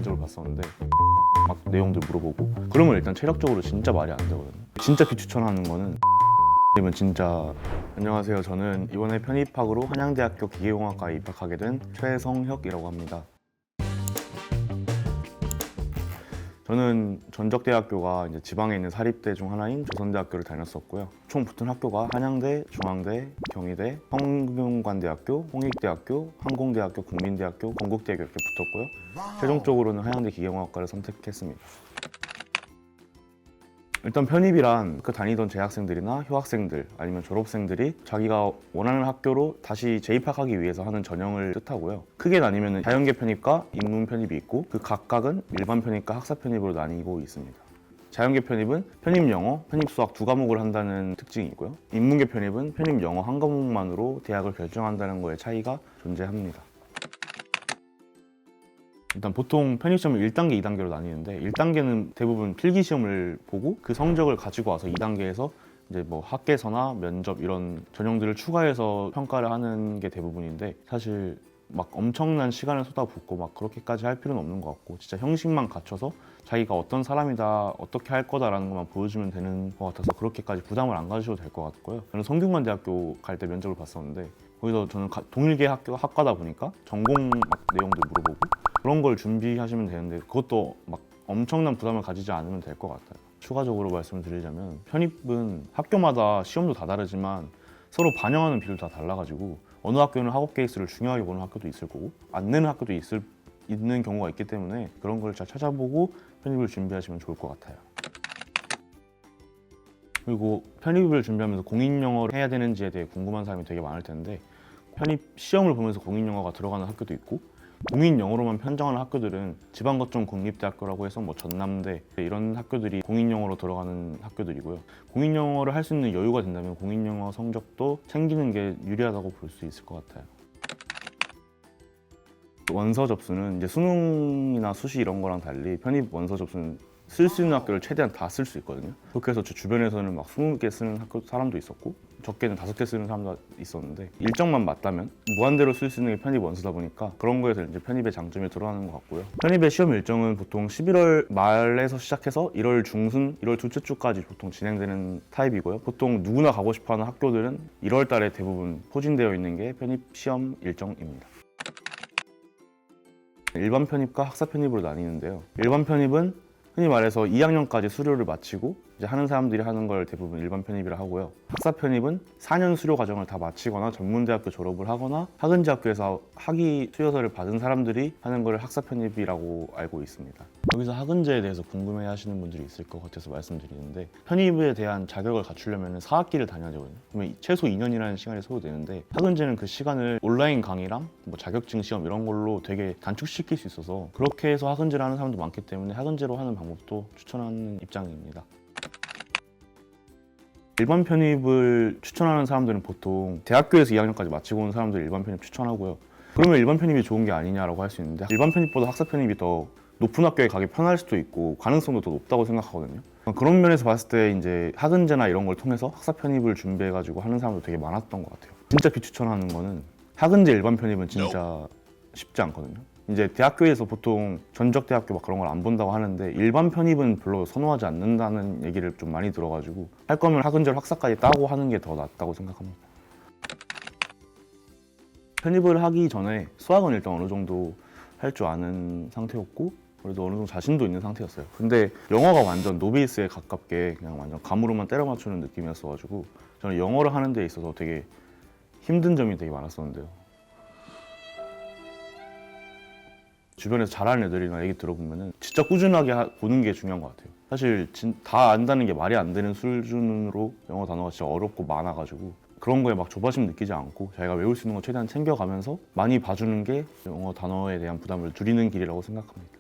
면접을 봤었는데 막 내용들 물어보고 그러면 일단 체력적으로 진짜 말이 안 되거든요. 진짜 비추천하는 거는 이면 진짜 안녕하세요. 저는 이번에 편입학으로 한양대학교 기계공학과에 입학하게 된 최성혁이라고 합니다. 저는 전적대학교가 이제 지방에 있는 사립대 중 하나인 조선대학교를 다녔었고요. 총 붙은 학교가 한양대, 중앙대, 경희대, 성균관대학교, 홍익대학교, 항공대학교, 국민대학교, 건국대학교 이렇게 붙었고요. 최종적으로는 한양대 기계공학과를 선택했습니다. 일단 편입이란 그 다니던 재학생들이나 휴학생들 아니면 졸업생들이 자기가 원하는 학교로 다시 재입학하기 위해서 하는 전형을 뜻하고요. 크게 나뉘면 자연계 편입과 인문 편입이 있고 그 각각은 일반 편입과 학사 편입으로 나뉘고 있습니다. 자연계 편입은 편입 영어, 편입 수학 두 과목을 한다는 특징이 있고요. 인문계 편입은 편입 영어 한 과목만으로 대학을 결정한다는 거에 차이가 존재합니다. 일단 보통 편입시험을 1단계, 2단계로 나뉘는데 1단계는 대부분 필기시험을 보고 그 성적을 가지고 와서 2단계에서 이제 뭐 학계서나 면접 이런 전형들을 추가해서 평가를 하는 게 대부분인데 사실 막 엄청난 시간을 쏟아붓고 막 그렇게까지 할 필요는 없는 것 같고 진짜 형식만 갖춰서 자기가 어떤 사람이다, 어떻게 할 거다라는 것만 보여주면 되는 것 같아서 그렇게까지 부담을 안 가지셔도 될 것 같고요. 저는 성균관대학교 갈 때 면접을 봤었는데 거기서 저는 동일계 학과다 보니까 전공 막 내용도 물어보고 그런 걸 준비하시면 되는데 그것도 막 엄청난 부담을 가지지 않으면 될 것 같아요. 추가적으로 말씀을 드리자면 편입은 학교마다 시험도 다 다르지만 서로 반영하는 비율도 다 달라가지고 어느 학교는 학업 케이스를 중요하게 보는 학교도 있을 거고 안 내는 학교도 있는 경우가 있기 때문에 그런 걸 잘 찾아보고 편입을 준비하시면 좋을 것 같아요. 그리고 편입을 준비하면서 공인영어를 해야 되는지에 대해 궁금한 사람이 되게 많을 텐데 편입 시험을 보면서 공인영어가 들어가는 학교도 있고 공인영어로만 편정하는 학교들은 지방거점 국립대학교라고 해서 뭐 전남대 이런 학교들이 공인영어로 들어가는 학교들이고요. 공인영어를 할 수 있는 여유가 된다면 공인영어 성적도 챙기는 게 유리하다고 볼 수 있을 것 같아요. 원서 접수는 이제 수능이나 수시 이런 거랑 달리 편입 원서 접수는 쓸 수 있는 학교를 최대한 다 쓸 수 있거든요. 그렇게 해서 제 주변에서는 막 20개 쓰는 학교 사람도 있었고 적게는 5개 쓰는 사람도 있었는데 일정만 맞다면 무한대로 쓸 수 있는 게 편입 원서다 보니까 그런 거에서 이제 편입의 장점이 드러나는 것 같고요. 편입의 시험 일정은 보통 11월 말에서 시작해서 1월 중순, 1월 둘째 주까지 보통 진행되는 타입이고요. 보통 누구나 가고 싶어하는 학교들은 1월 달에 대부분 포진되어 있는 게 편입 시험 일정입니다. 일반 편입과 학사 편입으로 나뉘는데요. 일반 편입은 흔히 말해서 2학년까지 수료를 마치고 이제 하는 사람들이 하는 걸 대부분 일반 편입이라 하고요. 학사 편입은 4년 수료 과정을 다 마치거나 전문대학교 졸업을 하거나 학은지학교에서 학위 수료서를 받은 사람들이 하는 걸 학사 편입이라고 알고 있습니다. 여기서 학은제에 대해서 궁금해 하시는 분들이 있을 것 같아서 말씀드리는데 편입에 대한 자격을 갖추려면 4학기를 다녀야 되거든요. 그러면 최소 2년이라는 시간이 소요되는데 학은제는 그 시간을 온라인 강의랑 뭐 자격증 시험 이런 걸로 되게 단축시킬 수 있어서 그렇게 해서 학은제를 하는 사람도 많기 때문에 학은제로 하는 방법도 추천하는 입장입니다. 일반 편입을 추천하는 사람들은 보통 대학교에서 2학년까지 마치고 온 사람들 일반 편입 추천하고요. 그러면 일반 편입이 좋은 게 아니냐라고 할 수 있는데 일반 편입보다 학사 편입이 더 높은 학교에 가기 편할 수도 있고 가능성도 더 높다고 생각하거든요. 그런 면에서 봤을 때 이제 학은제나 이런 걸 통해서 학사 편입을 준비해가지고 하는 사람도 되게 많았던 것 같아요. 진짜 비추천하는 거는 학은제 일반 편입은 진짜 쉽지 않거든요. 이제 대학교에서 보통 전적대학교 막 그런 걸 안 본다고 하는데 일반 편입은 별로 선호하지 않는다는 얘기를 좀 많이 들어가지고 할 거면 학은제로 학사까지 따고 하는 게 더 낫다고 생각합니다. 편입을 하기 전에 수학은 일단 어느 정도 할 줄 아는 상태였고 그래도 어느 정도 자신도 있는 상태였어요. 근데 영어가 완전 노베이스에 가깝게 그냥 완전 감으로만 때려 맞추는 느낌이었어가지고 저는 영어를 하는 데 있어서 되게 힘든 점이 되게 많았었는데요. 주변에서 잘하는 애들이나 얘기 들어보면은 진짜 꾸준하게 보는 게 중요한 것 같아요. 사실 다 안다는 게 말이 안 되는 수준으로 영어 단어가 진짜 어렵고 많아가지고 그런 거에 막 조바심 느끼지 않고 자기가 외울 수 있는 거 최대한 챙겨가면서 많이 봐주는 게 영어 단어에 대한 부담을 줄이는 길이라고 생각합니다.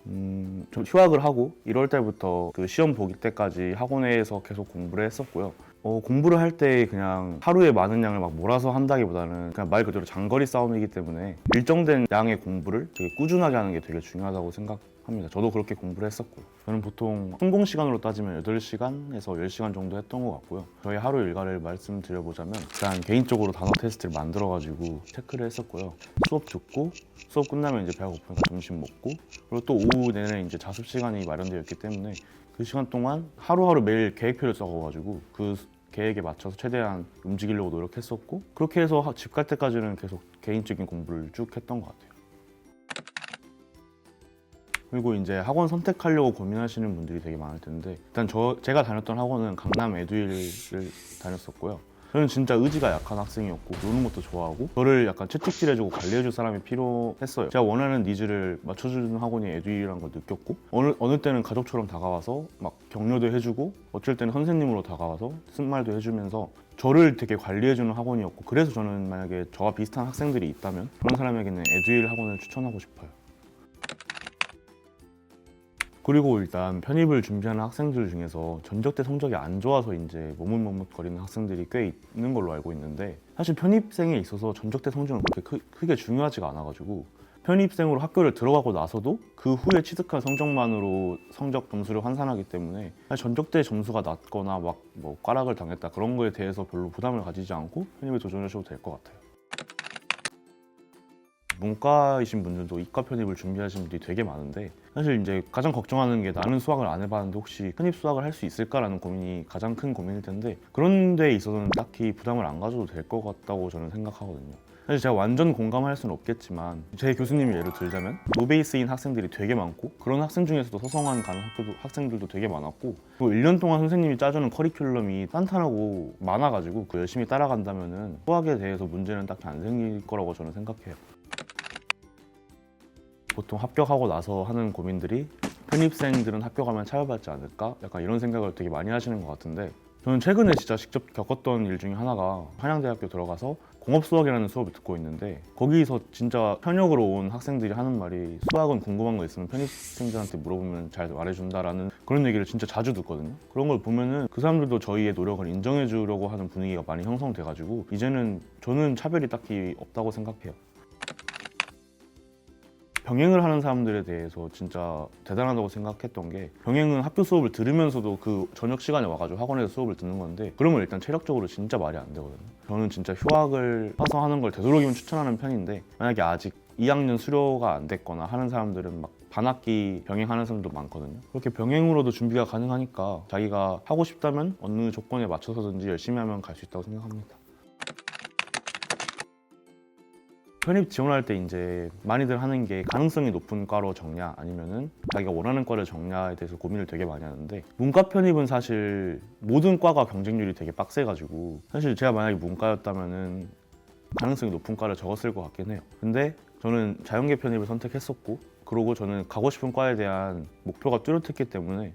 좀 휴학을 하고 1월 달부터 그 시험 보기 때까지 학원에서 계속 공부를 했었고요. 공부를 할 때 그냥 하루에 많은 양을 막 몰아서 한다기보다는 그냥 말 그대로 장거리 싸움이기 때문에 일정된 양의 공부를 되게 꾸준하게 하는 게 되게 중요하다고 생각해요. 합니다. 저도 그렇게 공부를 했었고, 저는 보통 성공 시간으로 따지면 8시간에서 10시간 정도 했던 것 같고요. 저희 하루 일과를 말씀드려보자면 일단 개인적으로 단어 테스트를 만들어가지고 체크를 했었고요. 수업 듣고 수업 끝나면 이제 배가 고프니까 점심 먹고, 그리고 또 오후 내내 이제 자습 시간이 마련되어 있기 때문에 그 시간 동안 하루하루 매일 계획표를 써가지고 그 계획에 맞춰서 최대한 움직이려고 노력했었고, 그렇게 해서 집 갈 때까지는 계속 개인적인 공부를 쭉 했던 것 같아요. 그리고 이제 학원 선택하려고 고민하시는 분들이 되게 많을 텐데, 일단 제가 다녔던 학원은 강남 에듀윌을 다녔었고요. 저는 진짜 의지가 약한 학생이었고 노는 것도 좋아하고 저를 약간 채찍질해주고 관리해줄 사람이 필요했어요. 제가 원하는 니즈를 맞춰주는 학원이 에듀윌이라는 걸 느꼈고, 어느 때는 가족처럼 다가와서 막 격려도 해주고, 어쩔 때는 선생님으로 다가와서 쓴말도 해주면서 저를 되게 관리해주는 학원이었고, 그래서 저는 만약에 저와 비슷한 학생들이 있다면 그런 사람에게는 에듀윌 학원을 추천하고 싶어요. 그리고 일단 편입을 준비하는 학생들 중에서 전적대 성적이 안 좋아서 이제 머뭇머뭇거리는 학생들이 꽤 있는 걸로 알고 있는데, 사실 편입생에 있어서 전적대 성적은 그렇게 크게 중요하지가 않아가지고 편입생으로 학교를 들어가고 나서도 그 후에 취득한 성적만으로 성적 점수를 환산하기 때문에 사실 전적대 점수가 낮거나 막 뭐 꽈락을 당했다 그런 거에 대해서 별로 부담을 가지지 않고 편입에 도전하셔도 될 것 같아요. 문과이신 분들도 이과 편입을 준비하시는 분들이 되게 많은데, 사실 이제 가장 걱정하는 게 나는 수학을 안 해봤는데 혹시 편입 수학을 할 수 있을까라는 고민이 가장 큰 고민일 텐데, 그런 데 있어서는 딱히 부담을 안 가져도 될 것 같다고 저는 생각하거든요. 사실 제가 완전 공감할 수는 없겠지만 제 교수님을 예로 들자면 노베이스인 학생들이 되게 많고, 그런 학생 중에서도 서성한 가는 학생들도 되게 많았고, 그리고 1년 동안 선생님이 짜주는 커리큘럼이 탄탄하고 많아가지고 그 열심히 따라간다면은 수학에 대해서 문제는 딱히 안 생길 거라고 저는 생각해요. 보통 합격하고 나서 하는 고민들이 편입생들은 학교 가면 차별받지 않을까? 약간 이런 생각을 되게 많이 하시는 것 같은데, 저는 최근에 진짜 직접 겪었던 일 중에 하나가 한양대학교 들어가서 공업수학이라는 수업을 듣고 있는데, 거기서 진짜 현역으로 온 학생들이 하는 말이 수학은 궁금한 거 있으면 편입생들한테 물어보면 잘 말해준다라는 그런 얘기를 진짜 자주 듣거든요. 그런 걸 보면은 그 사람들도 저희의 노력을 인정해 주려고 하는 분위기가 많이 형성돼가지고 이제는 저는 차별이 딱히 없다고 생각해요. 병행을 하는 사람들에 대해서 진짜 대단하다고 생각했던 게, 병행은 학교 수업을 들으면서도 그 저녁 시간에 와가지고 학원에서 수업을 듣는 건데, 그러면 일단 체력적으로 진짜 말이 안 되거든요. 저는 진짜 휴학을 사서 하는 걸 되도록이면 추천하는 편인데, 만약에 아직 2학년 수료가 안 됐거나 하는 사람들은 막 반학기 병행하는 사람도 많거든요. 그렇게 병행으로도 준비가 가능하니까 자기가 하고 싶다면 어느 조건에 맞춰서든지 열심히 하면 갈 수 있다고 생각합니다. 편입 지원할 때 이제 많이들 하는 게 가능성이 높은 과로 적냐 아니면은 자기가 원하는 과를 적냐에 대해서 고민을 되게 많이 하는데, 문과 편입은 사실 모든 과가 경쟁률이 되게 빡세가지고 사실 제가 만약에 문과였다면은 가능성이 높은 과를 적었을 것 같긴 해요. 근데 저는 자연계 편입을 선택했었고, 그리고 저는 가고 싶은 과에 대한 목표가 뚜렷했기 때문에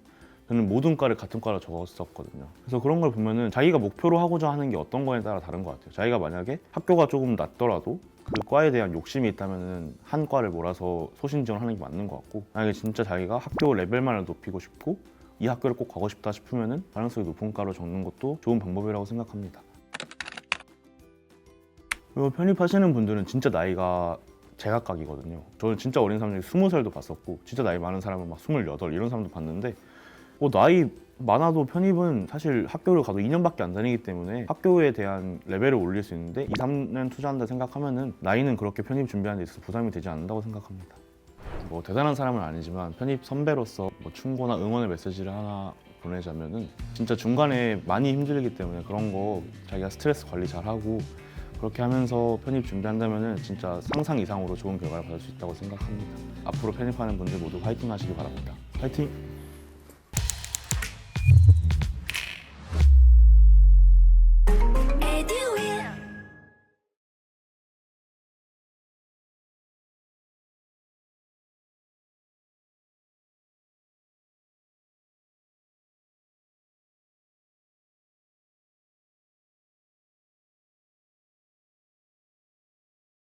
저는 모든 과를 같은 과로 적었었거든요. 그래서 그런 걸 보면은 자기가 목표로 하고자 하는 게 어떤 거에 따라 다른 것 같아요. 자기가 만약에 학교가 조금 낮더라도 그 과에 대한 욕심이 있다면은 한 과를 몰아서 소신 지원하는 게 맞는 것 같고, 만약에 진짜 자기가 학교 레벨만을 높이고 싶고 이 학교를 꼭 가고 싶다 싶으면은 가능성이 높은 과로 적는 것도 좋은 방법이라고 생각합니다. 그리고 편입하시는 분들은 진짜 나이가 제각각이거든요. 저는 진짜 어린 사람 중에 20살도 봤었고, 진짜 나이 많은 사람은 막 28 이런 사람도 봤는데, 나이 많아도 편입은 사실 학교를 가도 2년밖에 안 다니기 때문에 학교에 대한 레벨을 올릴 수 있는데 2, 3년 투자한다 생각하면은 나이는 그렇게 편입 준비하는 데 있어서 부담이 되지 않는다고 생각합니다. 뭐 대단한 사람은 아니지만 편입 선배로서 뭐 충고나 응원의 메시지를 하나 보내자면은, 진짜 중간에 많이 힘들기 때문에 그런 거 자기가 스트레스 관리 잘하고 그렇게 하면서 편입 준비한다면은 진짜 상상 이상으로 좋은 결과를 받을 수 있다고 생각합니다. 앞으로 편입하는 분들 모두 화이팅 하시기 바랍니다. 화이팅!